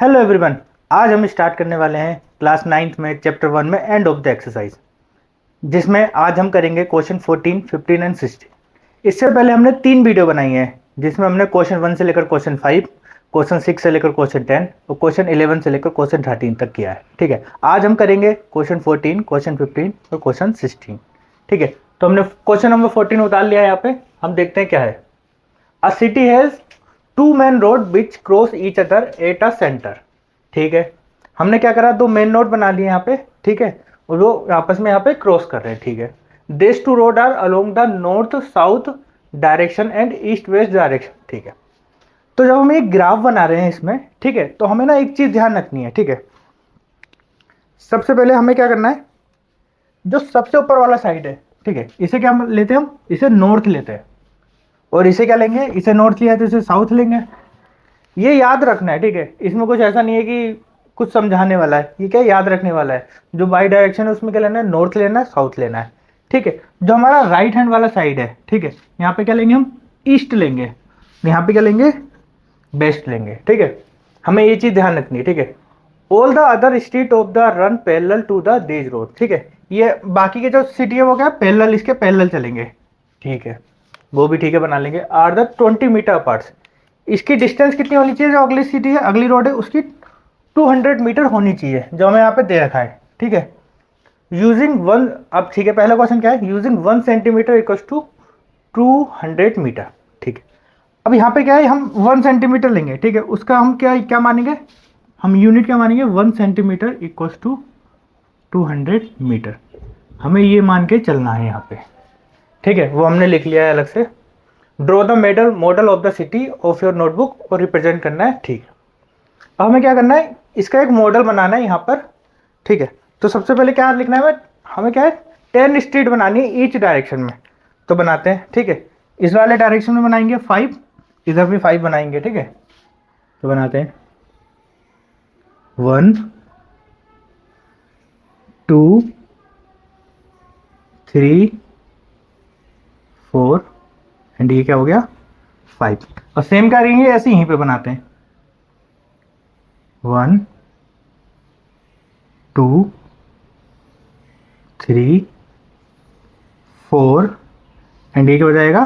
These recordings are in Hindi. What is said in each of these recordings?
Hello everyone. आज हम स्टार्ट करने वाले हैं क्लास 9th में चैप्टर 1 में एंड ऑफ द एक्सरसाइज, जिसमें आज हम करेंगे क्वेश्चन 14, 15 एंड 16। इससे पहले हमने 3 वीडियो बनाई हैं, जिसमें हमने क्वेश्चन 1 से लेकर क्वेश्चन 5, क्वेश्चन 6 से लेकर क्वेश्चन 10 और क्वेश्चन 11 से लेकर क्वेश्चन 13 तक किया है। ठीक है, आज हम करेंगे क्वेश्चन 14, क्वेश्चन 15 और क्वेश्चन 16। ठीक है, तो हमने क्वेश्चन नंबर 14 उतार लिया है। यहाँ पे हम देखते हैं क्या है। A city has two main road which cross each other at a centre. ठीक है, हमने क्या करा, दो मेन रोड बना लिए यहाँ पे। ठीक है, और वो आपस में यहाँ पे क्रॉस कर रहे हैं। ठीक है, this two road are along the north south direction and east west direction. ठीक है, तो जब हम एक ग्राफ बना रहे हैं इसमें, ठीक है, तो हमें ना एक चीज ध्यान रखनी है। ठीक है, सबसे पहले हमें क्या करना है, जो सबसे ऊपर वाला साइड है, ठीक है, इसे क्या लेते हैं, हम इसे नॉर्थ लेते हैं। और इसे क्या लेंगे, इसे नॉर्थ लिया तो इसे साउथ लेंगे। ये याद रखना है। ठीक है, इसमें कुछ ऐसा नहीं है कि कुछ समझाने वाला है, ये क्या याद रखने वाला है। जो बाई डायरेक्शन है उसमें क्या लेना है, नॉर्थ लेना है, साउथ लेना है। ठीक है, जो हमारा राइट हैंड वाला साइड है, ठीक है, यहाँ पे क्या लेंगे, हम ईस्ट लेंगे, यहाँ पे क्या लेंगे, वेस्ट लेंगे। ठीक है, हमें ये चीज ध्यान रखनी है। ठीक है, all the other street of the run parallel to the this road. ठीक है, ये बाकी के जो सिटी है वो क्या पैरेलल, इसके पैरेलल चलेंगे। ठीक है, वो भी ठीक है, बना लेंगे। Are the 20 metre apart. इसकी डिस्टेंस कितनी होनी चाहिए, जो अगली सिटी है, अगली रोड है, उसकी 200 मीटर होनी चाहिए, जो हमें यहाँ पे दे रखा है। ठीक है, यूजिंग वन, अब ठीक है, पहला क्वेश्चन क्या है, using 1 centimetre equals to 200 metre. ठीक है, अब यहाँ पे क्या है, हम 1 सेंटीमीटर लेंगे। ठीक है, उसका हम क्या क्या मानेंगे, हम यूनिट क्या मानेंगे, 1 सेंटीमीटर इक्वल्स टू 200 मीटर। हमें ये मान के चलना है यहाँ पे। ठीक है, वो हमने लिख लिया है अलग से। Draw the model of the city of your notebook और रिप्रेजेंट करना है। ठीक है, अब हमें क्या करना है, इसका एक मॉडल बनाना है यहाँ पर। ठीक है, तो सबसे पहले क्या लिखना है, हमें क्या है, 10 स्ट्रीट बनानी है ईच डायरेक्शन में। तो बनाते हैं। ठीक है, इस वाले डायरेक्शन में बनाएंगे 5, इधर भी 5 बनाएंगे। ठीक है, तो बनाते हैं 1 2 3 4 एंड ये क्या हो गया 5। और सेम करेंगे ऐसे यहीं पे बनाते हैं 1 2 3 4 एंड ये क्या हो जाएगा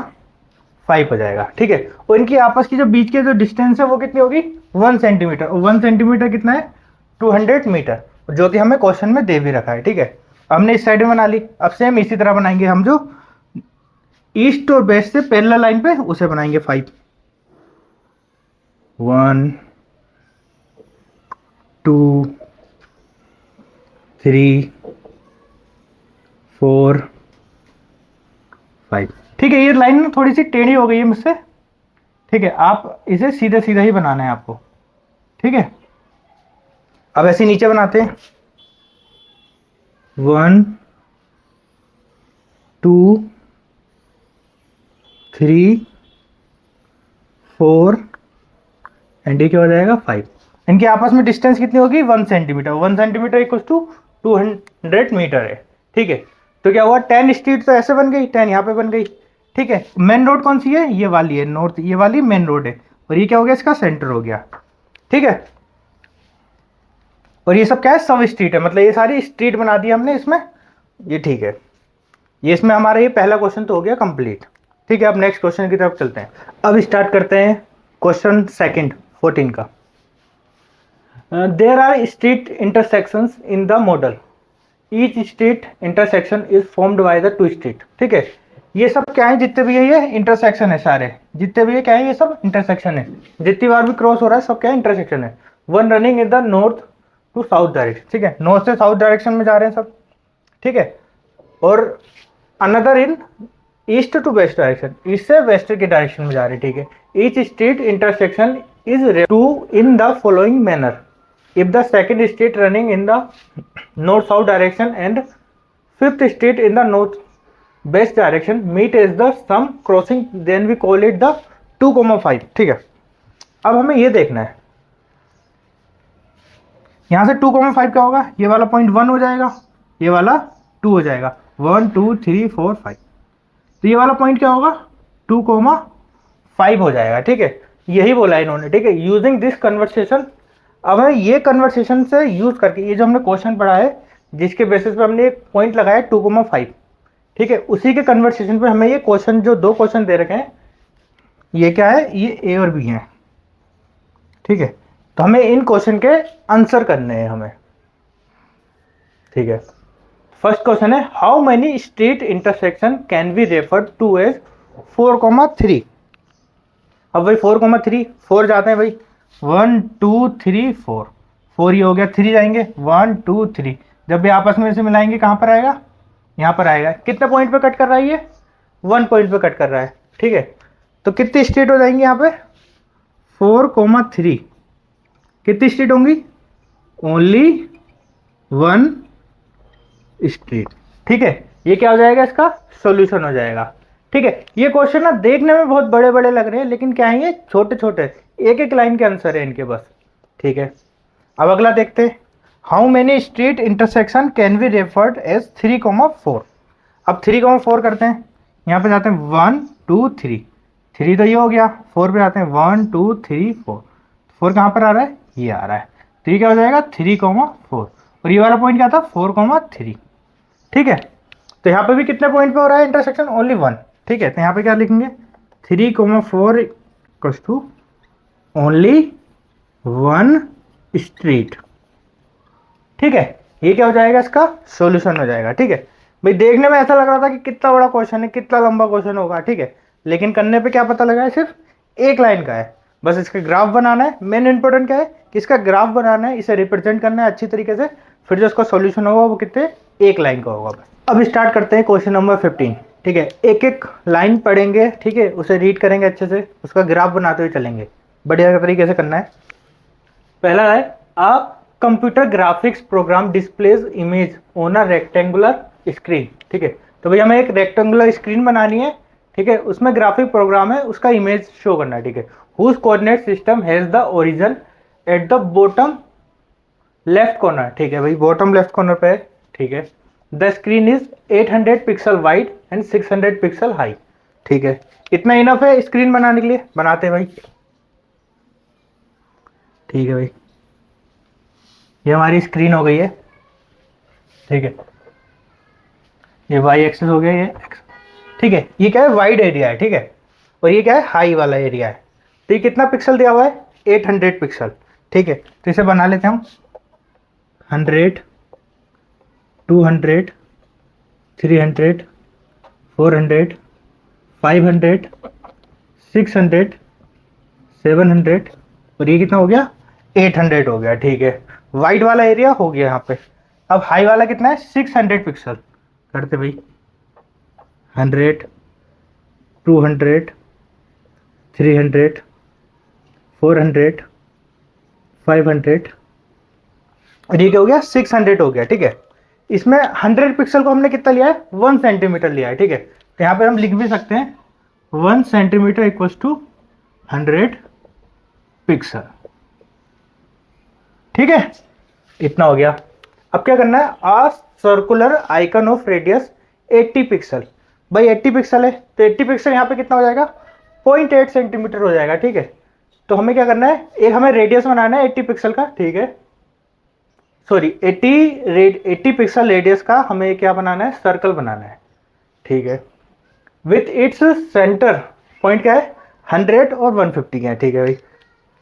5 हो जाएगा। ठीक है, और इनकी आपस की जो बीच के जो डिस्टेंस है वो कितनी होगी, 1 सेंटीमीटर। और 1 सेंटीमीटर कितना है, 200 मीटर, जो कि हमें क्वेश्चन में दे भी रखा है। ठीक है, हमने इस साइड में बना ली। अब सेम इसी तरह बनाएंगे हम, जो ईस्ट और वेस्ट से पैरेलल लाइन पे, उसे बनाएंगे 5। 1 2 3 4 5। ठीक है, ये लाइन ना थोड़ी सी टेढ़ी हो गई है मुझसे। ठीक है, आप इसे सीधा सीधा ही बनाना है आपको। ठीक है, अब ऐसे नीचे बनाते हैं 1 2 3 4 एंड ये क्या हो जाएगा 5। इनके आपस में डिस्टेंस कितनी होगी, 1 centimetre. 1 centimetre equal to 200 metre है। ठीक है, तो क्या हुआ, 10 स्ट्रीट तो ऐसे बन गई, 10 यहाँ पे बन गई। ठीक है, मेन रोड कौन सी है, ये वाली है नॉर्थ, ये वाली मेन रोड है, और ये क्या हो गया, इसका सेंटर हो गया। ठीक है, और ये सब क्या है, सब स्ट्रीट है, मतलब ये सारी स्ट्रीट बना दी हमने इसमें। ये ठीक है, ये इसमें हमारा ये पहला क्वेश्चन तो हो गया कंप्लीट। ठीक है, अब नेक्स्ट क्वेश्चन की तरफ चलते हैं। अब स्टार्ट करते हैं क्वेश्चन सेकंड 14 का। There are street intersections in the model, each street intersection is formed by the two street. ठीक है, ये सब क्या है, जितने भी है ये इंटरसेक्शन है, सारे जितने भी है क्या है, ये सब इंटरसेक्शन है। जितनी बार भी क्रॉस हो रहा है सब क्या है, इंटरसेक्शन है। One running in the north to south direction. ठीक है, नॉर्थ से साउथ डायरेक्शन में जा रहे हैं सब। ठीक है, और another in east to west direction, east से वेस्ट की डायरेक्शन में जा रहे हैं। ठीक है, each street intersection is to in the following manner, if the second street running in the north south direction and fifth street in the north west direction meet as the sum crossing, then we call it the 2,5। ठीक है, अब हमें ये देखना है, यहां से 2,5 क्या होगा, ये वाला पॉइंट 1 हो जाएगा, ये वाला 2 हो जाएगा, 1 2 3 4 5। तो ये वाला पॉइंट क्या होगा, 2,5 हो जाएगा। ठीक है, यही बोला इन्होंने। ठीक है, यूजिंग दिस कन्वर्सेशन अब हमें ये कन्वर्सेशन से यूज करके, ये जो हमने क्वेश्चन पढ़ा है जिसके बेसिस पे हमने एक पॉइंट लगाया 2,5, ठीक है, उसी के कन्वर्सेशन पे हमें ये क्वेश्चन, जो दो क्वेश्चन दे रखे हैं, ये क्या है, ये ए और बी है, ठीक है। तो हमें इन क्वेश्चन के आंसर करने हैं हमें, ठीक है। फर्स्ट क्वेश्चन है, how many street intersection can be referred to as 4,3। अब भाई 4,3, 4 जाते हैं भाई, 1 2 3 4, 4 ही हो गया, 3 जाएंगे, 1 2 3, जब भी आपस में इसे मिलाएंगे कहाँ पर आएगा, यहाँ पर आएगा। कितने पॉइंट पे कट कर रहा है ये, 1 पॉइंट पे कट कर रहा है, ठीक है। तो कितनी स्ट्रीट हो जाएंगी यहाँ पे, 4,3, कितनी स्ट्रीट होंगी, ओनली 1 स्ट्रीट, ठीक है। ये क्या हो जाएगा, इसका सॉल्यूशन हो जाएगा, ठीक है। ये क्वेश्चन ना देखने में बहुत बड़े बड़े लग रहे हैं, लेकिन क्या है, ये छोटे छोटे एक एक लाइन के आंसर है इनके बस, ठीक है। अब अगला देखते हैं, how many street intersection can be referred as 3,4। अब 3,4 करते हैं, यहाँ पे जाते हैं 1 2 3, 3 तो ये हो गया, 4 पे जाते हैं 1 2 3 4, 4 कहाँ पर आ रहा है, ये आ रहा है, तो ये क्या हो जाएगा 3,4, और ये वाला पॉइंट क्या था 4,3, ठीक है। तो यहाँ पे भी कितने पॉइंट पे हो रहा है इंटरसेक्शन, ओनली 1, ठीक है। तो यहाँ पे क्या लिखेंगे, 3,4 इक्वल्स टू ओनली 1 स्ट्रीट, ठीक है। ये क्या हो जाएगा, इसका सॉल्यूशन हो जाएगा, ठीक है। भाई देखने में ऐसा लग रहा था कि कितना बड़ा क्वेश्चन है, कितना लंबा क्वेश्चन होगा, ठीक है, लेकिन करने पे क्या पता लगा है, सिर्फ एक लाइन का है, बस इसका ग्राफ बनाना है। मेन इंपॉर्टेंट क्या है कि इसका ग्राफ बनाना है, इसे रिप्रेजेंट करना है अच्छी तरीके से, फिर जो इसका सॉल्यूशन होगा वो कितने, एक लाइन का होगा बस। अब स्टार्ट करते हैं क्वेश्चन नंबर 15, ठीक है। एक एक लाइन पढ़ेंगे, ठीक है, उसे रीड करेंगे अच्छे से, उसका ग्राफ बनाते हुए चलेंगे, बढ़िया तरीके से करना है। पहला है, आप computer graphics program displays image on a rectangular screen, ठीक है। तो भैया हमें एक रेक्टेंगुलर स्क्रीन बनानी है, ठीक है, उसमें ग्राफिक प्रोग्राम है, उसका इमेज शो करना है, ठीक है। Whose coordinate system has the origin at the bottom left corner, ठीक है भाई, बॉटम लेफ्ट कॉर्नर पे है, ठीक है। The screen is 800 pixel wide and 600 pixel high, ठीक है। इतना इनफ है स्क्रीन बनाने के लिए, बनाते हैं भाई, ठीक है भाई। ये हमारी स्क्रीन हो गई है, ठीक है, ये वाई एक्सेस हो गया, ये एक्स, ठीक है। ये क्या है, वाइड एरिया है, ठीक है, और ये क्या है, हाई वाला एरिया है। तो ये कितना पिक्सल दिया हुआ है, 800 पिक्सल, ठीक है। तो इसे बना लेते हैं हम, 100 200 300 400 500 600 700, और ये कितना हो गया, 800 हो गया, ठीक है। वाइड वाला एरिया हो गया यहाँ पे। अब हाई वाला कितना है, 600 पिक्सल, करते भाई, 100 200 300 400 500, और ये क्या हो गया, 600 हो गया, ठीक है। इसमें 100 पिक्सल को हमने कितना लिया है, 1 सेंटीमीटर लिया है, ठीक है। तो यहाँ पे हम लिख भी सकते हैं 1 सेंटीमीटर इक्वल्स टू 100 पिक्सल, ठीक है, इतना हो गया। अब क्या करना है, a circular icon of radius 80 pixel, भाई 80 पिक्सल है, तो 80 पिक्सल यहाँ पे कितना हो जाएगा, 0.8 सेंटीमीटर हो जाएगा, ठीक है। तो हमें क्या करना है, एक हमें रेडियस बनाना है 80 पिक्सल का, ठीक है, सॉरी 80 पिक्सल रेडियस का हमें क्या बनाना है, सर्कल बनाना है, ठीक है। विथ इट्स सेंटर पॉइंट क्या है, 100 और 150 का है, ठीक है भाई।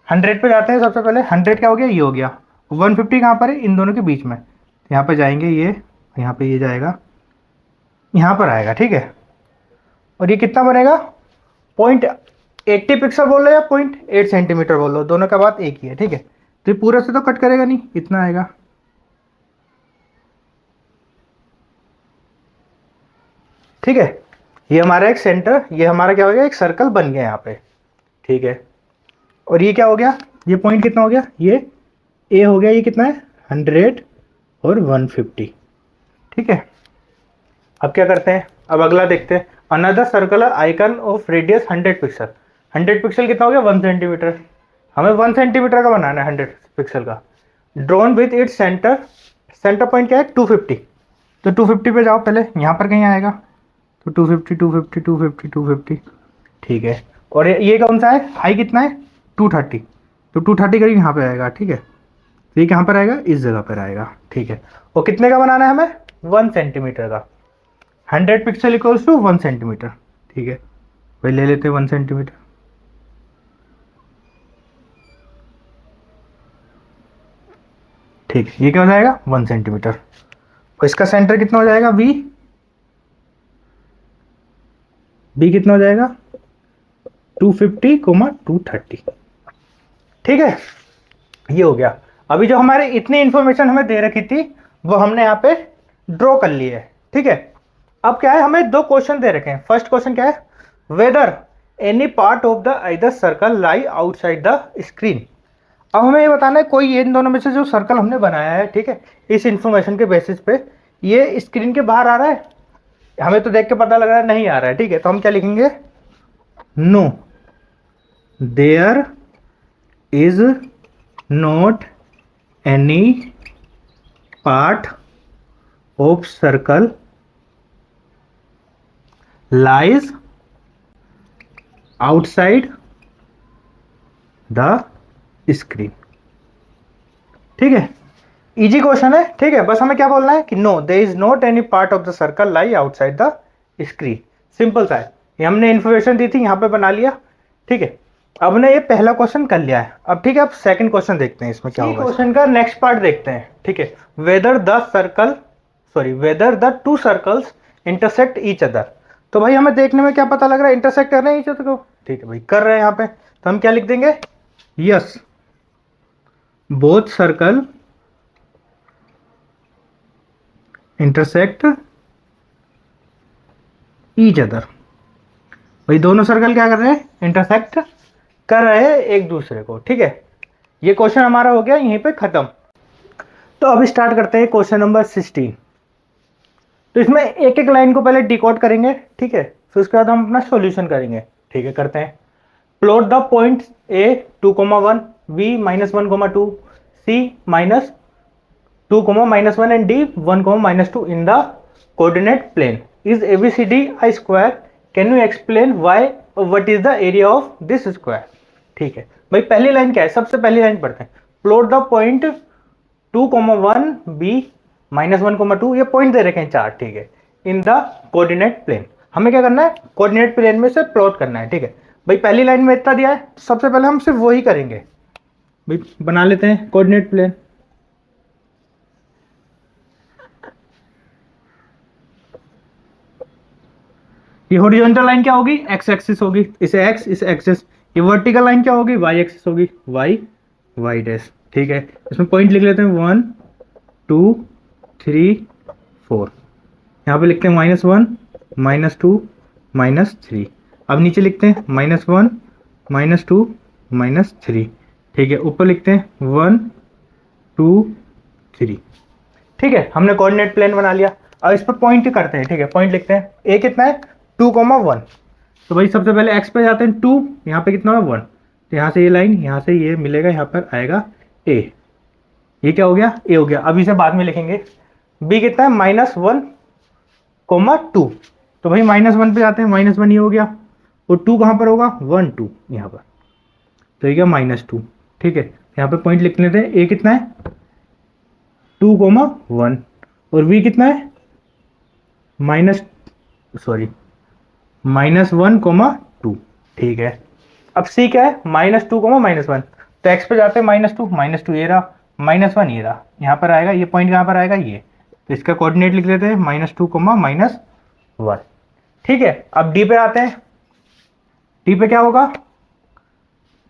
100 पे जाते हैं सबसे पहले, 100 क्या हो गया, ये हो गया, 150 कहाँ पर है, इन दोनों के बीच में, यहाँ पे जाएंगे, ये यहाँ पे ये जाएगा, यहाँ पर आएगा, ठीक है। और ये कितना बनेगा, 0.80 पिक्सल बोल लो या 0.8 सेंटीमीटर बोल लो, दोनों का बात एक ही है, ठीक है। तो ये पूरा से तो कट करेगा नहीं, इतना आएगा, ठीक है। ये हमारा एक सेंटर, ये हमारा क्या हो गया, एक सर्कल बन गया यहाँ पे, ठीक है। और ये क्या हो गया, ये पॉइंट कितना हो गया, ये ए हो गया, ये कितना है 100 और 150, ठीक है। अब क्या करते हैं, अब अगला देखते हैं, another circular icon of radius 100 pixel, 100 pixel कितना हो गया, 1 सेंटीमीटर, हमें 1 सेंटीमीटर का बनाना है 100 पिक्सल का। Drawn with its centre, centre point क्या है 250, तो 250 पे जाओ पहले, यहाँ पर कहीं आएगा, तो 250 250 250 250, ठीक है। और ये कौन सा है, हाई कितना है 230, तो 230 करीब यहाँ पे आएगा, ठीक है। तो ये कहाँ पर आएगा, इस जगह पर आएगा। ठीक है, और कितने का बनाना है हमें, 1 सेंटीमीटर का। 100 पिक्सल इक्वल्स टू 1 सेंटीमीटर। ठीक है, भाई ले लेते हैं 1 सेंटीमीटर। ठीक है, ये क्या हो जाएगा, 1 सेंटीमीटर। और इसका सेंटर कितना हो जाएगा, बी। बी कितना हो जाएगा, 250, 230। ठीक है, ये हो गया। अभी जो हमारे इतनी इंफॉर्मेशन हमें दे रखी थी वो हमने यहाँ पे ड्रॉ कर ली है। ठीक है, अब क्या है, हमें दो क्वेश्चन दे रखे हैं। फर्स्ट क्वेश्चन क्या है, whether any part of the either circle lie outside the screen. अब हमें ये बताना है कोई इन दोनों में से जो सर्कल हमने बनाया है, ठीक है, इस इंफॉर्मेशन के बेसिस पे ये स्क्रीन के बाहर आ रहा है, हमें तो देख के पता लग रहा है नहीं आ रहा है। ठीक है, तो हम क्या लिखेंगे, no there is not any part of circle lies outside the screen. ठीक है, इजी क्वेश्चन है। ठीक है, बस हमें क्या बोलना है कि no there is not any part of the circle lie outside the screen. Simple सा है, ये हमने इन्फॉर्मेशन दी थी, यहां पे बना लिया। ठीक है, अब ने ये पहला क्वेश्चन कर लिया है। अब ठीक है, अब सेकंड क्वेश्चन देखते हैं इसमें क्या होगा। क्वेश्चन का नेक्स्ट पार्ट देखते हैं। ठीक है, whether the two circles intersect each other. तो भाई हमें देखने में क्या पता लग रहा है, इंटरसेक्ट कर रहे हैं ईच अदर को। ठीक है भाई, कर रहे हैं यहाँ पे, तो हम क्या लिख देंगे, yes both circle intersect each other. भाई दोनों सर्कल क्या कर रहे हैं, इंटरसेक्ट कर रहे हैं एक दूसरे को। ठीक है, ये क्वेश्चन हमारा हो गया यहीं पे खत्म। तो अब स्टार्ट करते हैं क्वेश्चन नंबर 16। तो इसमें एक एक लाइन को पहले डिकोड करेंगे। ठीक है, फिर उसके बाद हम अपना सॉल्यूशन करेंगे। ठीक है, करते हैं। Plot the point A 2,1, B -1,2, C -2, -1 and D 1, -2 in the coordinate plane. Is ABCD a square? Can you explain why, what is the area of this square? ठीक है भाई, पहली लाइन क्या है, सबसे पहली लाइन पढ़ते हैं। प्लॉट द पॉइंट 2,1, बी -1,2, ये पॉइंट दे रखे हैं चार। ठीक है, इन द कोऑर्डिनेट प्लेन। हमें क्या करना है, कोऑर्डिनेट प्लेन में से प्लॉट करना है। ठीक है भाई, पहली लाइन में इतना दिया है, सबसे पहले हम सिर्फ वही करेंगे। भाई बना लेते हैं कोऑर्डिनेट प्लेन। ये हॉरिजॉन्टल लाइन क्या होगी, एक्स एक्सिस होगी, इसे एक्स, इसे एक्सिस। ये वर्टिकल लाइन क्या होगी, वाई एक्सिस होगी, वाई वाई डैश। ठीक है, इसमें पॉइंट लिख लेते हैं 1, 2, 3, 4। यहाँ पे लिखते हैं -1, -2, -3। अब नीचे लिखते हैं -1, -2, -3। ठीक है, ऊपर लिखते हैं 1, 2, 3। ठीक है, हमने कोऑर्डिनेट प्लेन बना लिया। अब इस पर पॉइंट करते हैं। ठीक है, पॉइंट लिखते हैं। ए कितना है, 2,1। तो भाई सबसे पहले एक्स पे जाते हैं 2, यहाँ पे कितना है 1। तो यहाँ से ये लाइन, यहाँ से ये मिलेगा, यहाँ पर आएगा ए। ये क्या हो गया, ए हो गया। अब इसे बाद में लिखेंगे। बी कितना है, -1,2। तो भाई -1 पे जाते हैं, -1 ये हो गया, और 2 कहाँ पर होगा, 1, 2 यहाँ पर। तो ये क्या, -2। ठीक है, यहाँ पे पॉइंट लिख लेते हैं। ए कितना है, 2,1, और बी कितना है, -1,2। ठीक है, अब सी क्या है, -2, -1। तो एक्स पे जाते हैं, -2 ये रहा, -1 ये रहा, यहाँ पर आएगा, ये पॉइंट कहाँ पर आएगा, ये। तो इसका कोऑर्डिनेट लिख लेते हैं, -2, -1। ठीक है, अब डी पे आते हैं। डी पे क्या होगा,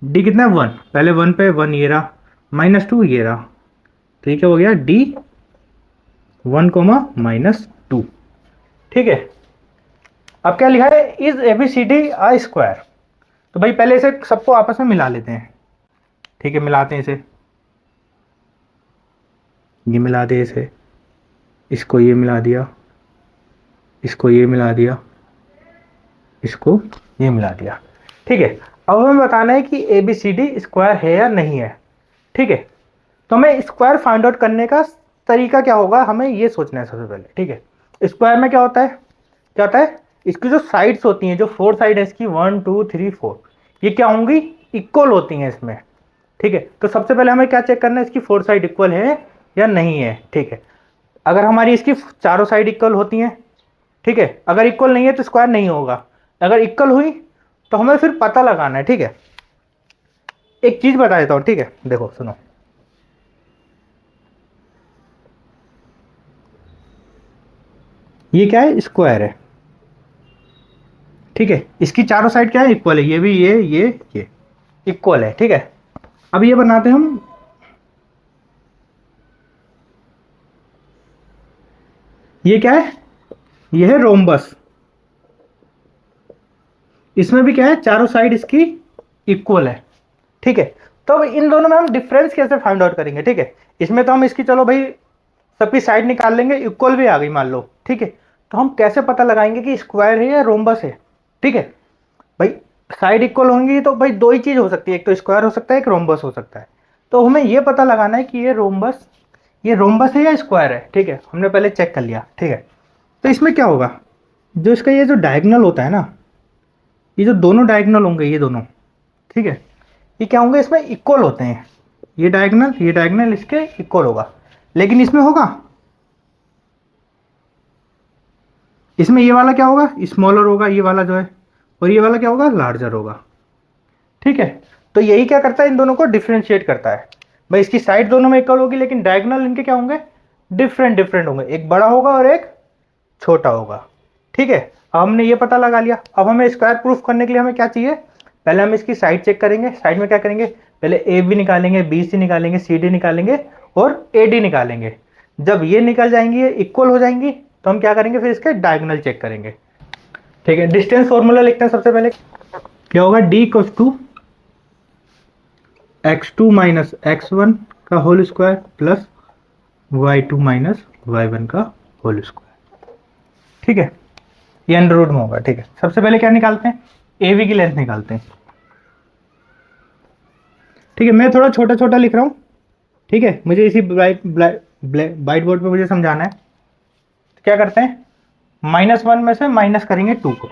डी कितना है, 1। पहले 1 पे 1 ये रहा, -2 ये रहा। तो ये क्या हो गया, डी 1, -2। ठीक है, अब क्या लिखा है, इज ABCD a स्क्वायर। तो भाई पहले इसे सबको आपस में मिला लेते हैं। ठीक है, मिलाते हैं इसे, ये मिला दे इसे, इसको ये मिला दिया, इसको ये मिला दिया, इसको ये मिला दिया। ठीक है, अब हमें बताना है कि ABCD स्क्वायर है या नहीं है। ठीक है, तो हमें स्क्वायर फाइंड आउट करने का तरीका क्या होगा, हमें ये सोचना है सबसे पहले। ठीक है, स्क्वायर में क्या होता है, इसकी जो साइड्स होती हैं, जो 4 साइड है इसकी, 1, 2, 3, 4, ये क्या होंगी, इक्वल होती हैं इसमें। ठीक है। तो सबसे पहले हमें क्या चेक करना है, इसकी फोर साइड इक्वल है या नहीं है। ठीक है, अगर हमारी इसकी चारों साइड इक्वल होती हैं, ठीक है, अगर इक्वल नहीं है तो स्क्वायर नहीं होगा, अगर इक्वल हुई तो हमें फिर पता लगाना है। ठीक है, एक चीज बता देता हूं, ठीक है, देखो सुनो, ये क्या है, स्क्वायर है, ठीक है, इसकी चारों साइड क्या है, इक्वल है, ये भी ये इक्वल है। ठीक है, अब ये बनाते हैं हम, ये क्या है, ये है रोम्बस, इसमें भी क्या है, चारों साइड इसकी इक्वल है। ठीक है, तो अब इन दोनों में हम डिफरेंस कैसे फाइंड आउट करेंगे। ठीक है, इसमें तो हम इसकी चलो भाई सबकी साइड निकाल लेंगे, इक्वल भी आ गई मान लो। ठीक है, तो हम कैसे पता लगाएंगे कि स्क्वायर है या रोम्बस है। ठीक है भाई, साइड इक्वल होंगी तो भाई दो ही चीज हो सकती है, एक तो स्क्वायर हो सकता है, एक रोम्बस हो सकता है। तो हमें ये पता लगाना है कि ये रोम्बस है या स्क्वायर है। ठीक है, हमने पहले चेक कर लिया। ठीक है, तो इसमें क्या होगा, जो इसका ये जो डायगोनल होता है ना, ये जो दोनों डायगोनल होंगे ये दोनों, ठीक है, ये क्या होंगे, इसमें इक्वल होते हैं, ये डायगोनल इसके इक्वल होगा। लेकिन इसमें होगा, इसमें ये वाला क्या होगा, स्मॉलर होगा ये वाला जो है, और ये वाला क्या होगा, लार्जर होगा। ठीक है, तो यही क्या करता है, इन दोनों को डिफ्रेंशिएट करता है। भाई इसकी साइड दोनों में इक्वल होगी, लेकिन डायगोनल इनके क्या होंगे, डिफरेंट डिफरेंट होंगे, एक बड़ा होगा और एक छोटा होगा। ठीक है, अब हमने ये पता लगा लिया। अब हमें स्क्वायर प्रूफ करने के लिए हमें क्या चाहिए, पहले हम इसकी साइड चेक करेंगे। साइड में क्या करेंगे, पहले ए बी निकालेंगे, बी सी निकालेंगे, सी डी निकालेंगे और ए डी निकालेंगे। जब ये निकल जाएंगी, ये इक्वल हो जाएंगी, तो हम क्या करेंगे, फिर इसके डायगोनल चेक करेंगे। ठीक है, डिस्टेंस फॉर्मूला लिखते हैं सबसे पहले, क्या होगा, D equals to x2 minus x1 का whole square plus y2 minus y1 का होल स्क्वायर। ठीक है, ये अंडर रूट में होगा। ठीक है, सबसे पहले क्या निकालते हैं, ए बी की लेंथ निकालते हैं। ठीक है, मैं थोड़ा छोटा छोटा लिख रहा हूँ, ठीक है, मुझे इसी वाइट बोर्ड पे मुझे समझाना है। तो क्या करते हैं, -1 में से माइनस करेंगे 2 को,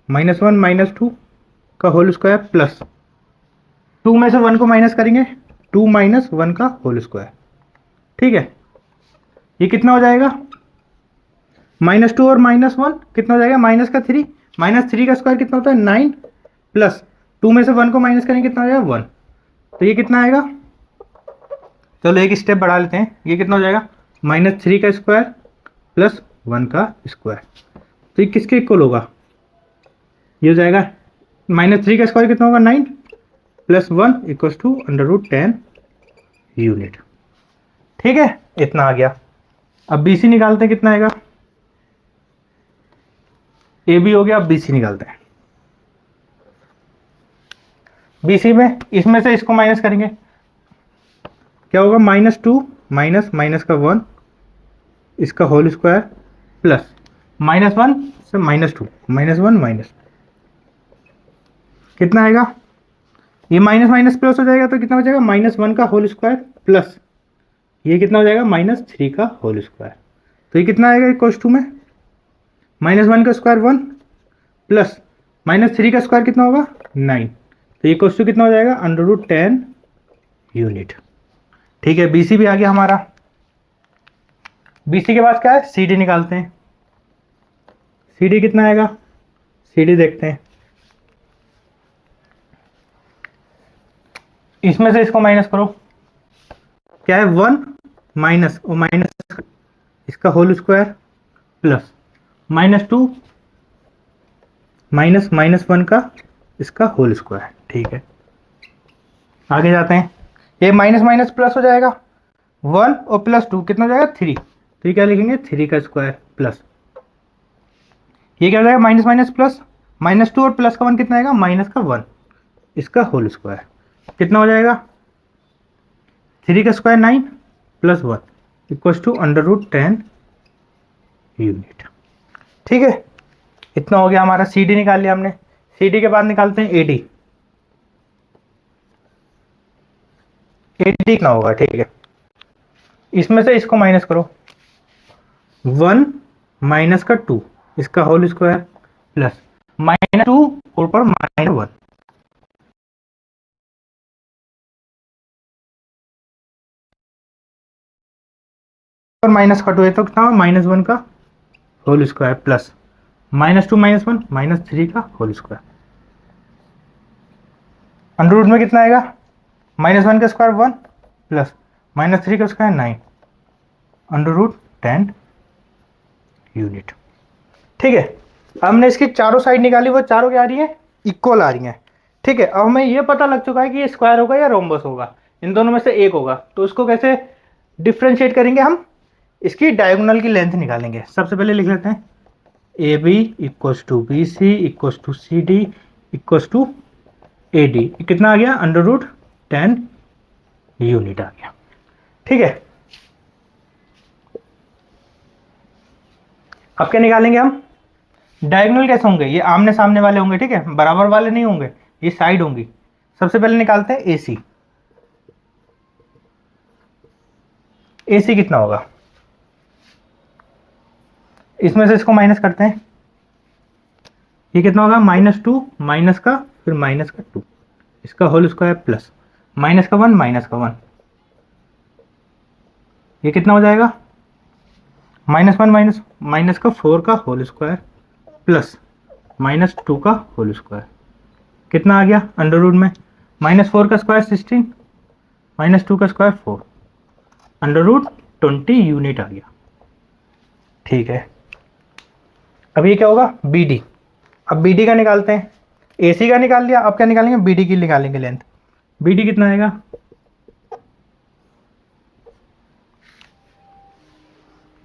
-1 -2 का होल स्क्वायर प्लस 2 में से 1 को माइनस करेंगे, 2 - 1 का होल स्क्वायर। ठीक है, ये कितना हो जाएगा, -2 और -1 कितना हो जाएगा, -3, -3 का स्क्वायर कितना होता है 9, प्लस 2 में से 1 को माइनस करेंगे कितना हो जाएगा 1, तो ये कितना आएगा, चलो एक स्टेप बढ़ा लेते हैं, ये कितना हो जाएगा, -3 का स्क्वायर प्लस 1 का स्क्वायर। तो ये किसके इक्वल होगा, ये हो जाएगा -3 का स्क्वायर कितना होगा 9 प्लस 1 इक्वल्स टू √10 यूनिट। ठीक है, इतना आ गया। अब बी सी निकालते हैं, कितना आएगा, ए बी हो गया, अब बी सी निकालते हैं। बी सी में इसमें से इसको माइनस करेंगे, क्या होगा, -2 माइनस माइनस का 1 इसका होल स्क्वायर प्लस -1 से -2 -1 माइनस, कितना आएगा, ये माइनस माइनस प्लस हो जाएगा तो कितना हो जाएगा, -1 का होल स्क्वायर प्लस ये कितना हो जाएगा, -3 का होल स्क्वायर। तो ये कितना आएगा इक्वल्स टू में, -1 का स्क्वायर 1 प्लस -3 का स्क्वायर कितना होगा 9, तो ये इक्वल्स टू कितना हो जाएगा, √10 यूनिट। ठीक है, बीसी भी आ गया हमारा। बीसी के बाद क्या है, सी डी निकालते हैं। सी डी कितना आएगा, सी डी देखते हैं, इसमें से इसको माइनस करो, क्या है 1 माइनस और माइनस इसका होल स्क्वायर प्लस -2 माइनस -1 का इसका होल स्क्वायर। ठीक है, आगे जाते हैं, ये माइनस माइनस प्लस हो जाएगा, 1 और प्लस 2 कितना हो जाएगा 3, तो ये क्या लिखेंगे 3 का स्क्वायर प्लस ये क्या हो जाएगा, माइनस माइनस प्लस, -2 और प्लस का 1 कितना आएगा, माइनस का 1 इसका होल स्क्वायर, कितना हो जाएगा 3 का square 9 plus 1 equals to √10 unit. ठीक है, इतना हो गया हमारा, सी डी निकाल लिया हमने। सी डी के बाद निकालते हैं ए डी। ए डी कितना होगा, ठीक है, इसमें से इसको माइनस करो, 1 माइनस का 2 इसका होल स्क्वायर प्लस -2 ऊपर -1 और माइनस का 2 है तो कितना होगा -1 का होल स्क्वायर प्लस -2 -1 -3 का होल स्क्वायर। अंडर रूट में कितना आएगा, -1 का स्क्वायर 1 प्लस -3 का स्क्वायर 9 अंडर रूट 10 यूनिट। ठीक है, हमने इसकी चारों साइड निकाली, वो चारों क्या आ रही है, इक्वल आ रही हैं। ठीक है, अब हमें ये पता लग चुका है कि ये स्क्वायर होगा या रोम्बस होगा, इन दोनों में से एक होगा। तो इसको कैसे डिफ्रेंशिएट करेंगे हम, इसकी डायगोनल की लेंथ निकालेंगे। सबसे पहले लिख लेते हैं A B equals to B C equals to C D equals to A D. कितना आ गया, अंडर रूट 10 यूनिट आ गया। ठीक है, अब क्या निकालेंगे हम, डायगोनल कैसे होंगे, ये आमने सामने वाले होंगे। ठीक है, बराबर वाले नहीं होंगे, ये साइड होंगी। सबसे पहले निकालते हैं ए सी। ए सी कितना होगा, इसमें से इसको माइनस करते हैं, ये कितना होगा, -2 माइनस का फिर माइनस का 2 इसका होल स्क्वायर प्लस माइनस का 1 माइनस का 1, ये कितना हो जाएगा, -1 माइनस का 4 का होल स्क्वायर प्लस -2 का होल स्क्वायर। कितना आ गया, अंडर रूट में -4 का स्क्वायर 16 -2 का स्क्वायर 4 अंडर रूट 20 यूनिट आ गया। ठीक है, अब ये क्या होगा, बी डी। अब बी डी का निकालते हैं, ए सी का निकाल लिया, अब क्या निकालेंगे, बी डी की निकालेंगे लेंथ। बी डी कितना आएगा,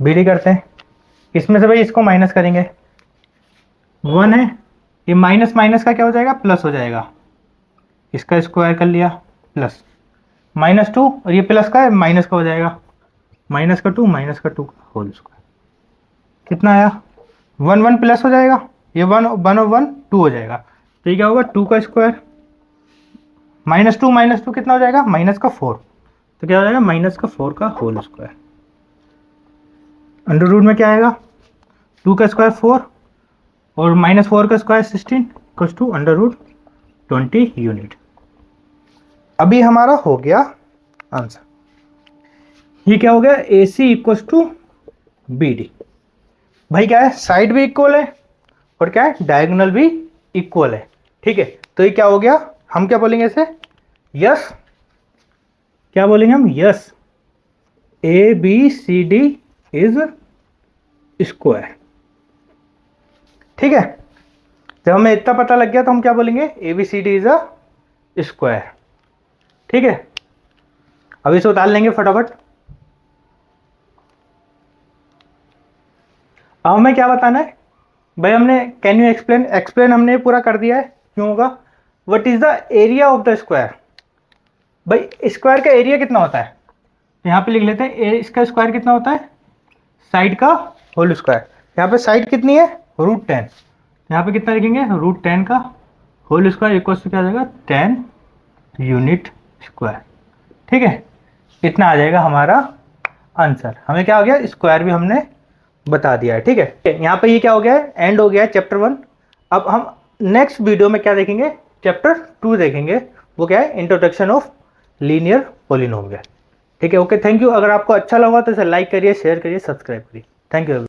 बी डी करते हैं, इसमें से भाई इसको माइनस करेंगे, 1 है, ये माइनस माइनस का क्या हो जाएगा, प्लस हो जाएगा, इसका स्क्वायर कर लिया प्लस -2 और ये प्लस का है माइनस का हो जाएगा, माइनस का 2 माइनस का 2 का होल स्क्वायर। कितना आया, 1 1 प्लस हो जाएगा, ये 1 1 और 1 2 हो जाएगा, तो ये क्या होगा 2 का स्क्वायर -2 कितना हो जाएगा, माइनस का 4, तो क्या हो जाएगा -4 का होल स्क्वायर। अंडर रूट में क्या आएगा, 2 का स्क्वायर 4 और -4 का square 16 equals to under root 20 unit. अभी हमारा हो गया आंसर। ये क्या हो गया, A C equals to B D. भाई क्या है, साइड भी इक्वल है और क्या है, डायगोनल भी इक्वल है। ठीक है, तो ये क्या हो गया, हम क्या बोलेंगे इसे, यस, क्या बोलेंगे हम, yes A B C D is square. ठीक है, जब हमें इतना पता लग गया तो हम क्या बोलेंगे, A B C D is a square. ठीक है, अब इसे उतार लेंगे फटाफट। अब हमें क्या बताना है भाई, हमने कैन यू एक्सप्लेन हमने पूरा कर दिया है, क्यों होगा, what is the area of the square. भाई स्क्वायर का एरिया कितना होता है, यहाँ पे लिख लेते हैं, इसका स्क्वायर कितना होता है, साइड का होल स्क्वायर। यहाँ पे साइड कितनी है, √10, यहाँ पे कितना लिखेंगे, √10 का होल स्क्वायर इक्वल टू क्या आ जाएगा, 10 यूनिट स्क्वायर। ठीक है, इतना आ जाएगा हमारा आंसर। हमें क्या हो गया, स्क्वायर भी हमने बता दिया है। ठीक है, यहाँ पे ये क्या हो गया है, एंड हो गया है चैप्टर 1। अब हम नेक्स्ट वीडियो में क्या देखेंगे, चैप्टर 2 देखेंगे, वो क्या है, इंट्रोडक्शन ऑफ लीनियर पॉलिनोमियल। ठीक है, ओके, थैंक यू। अगर आपको अच्छा लगा तो इसे लाइक करिए, शेयर करिए, सब्सक्राइब करिए। Thank you.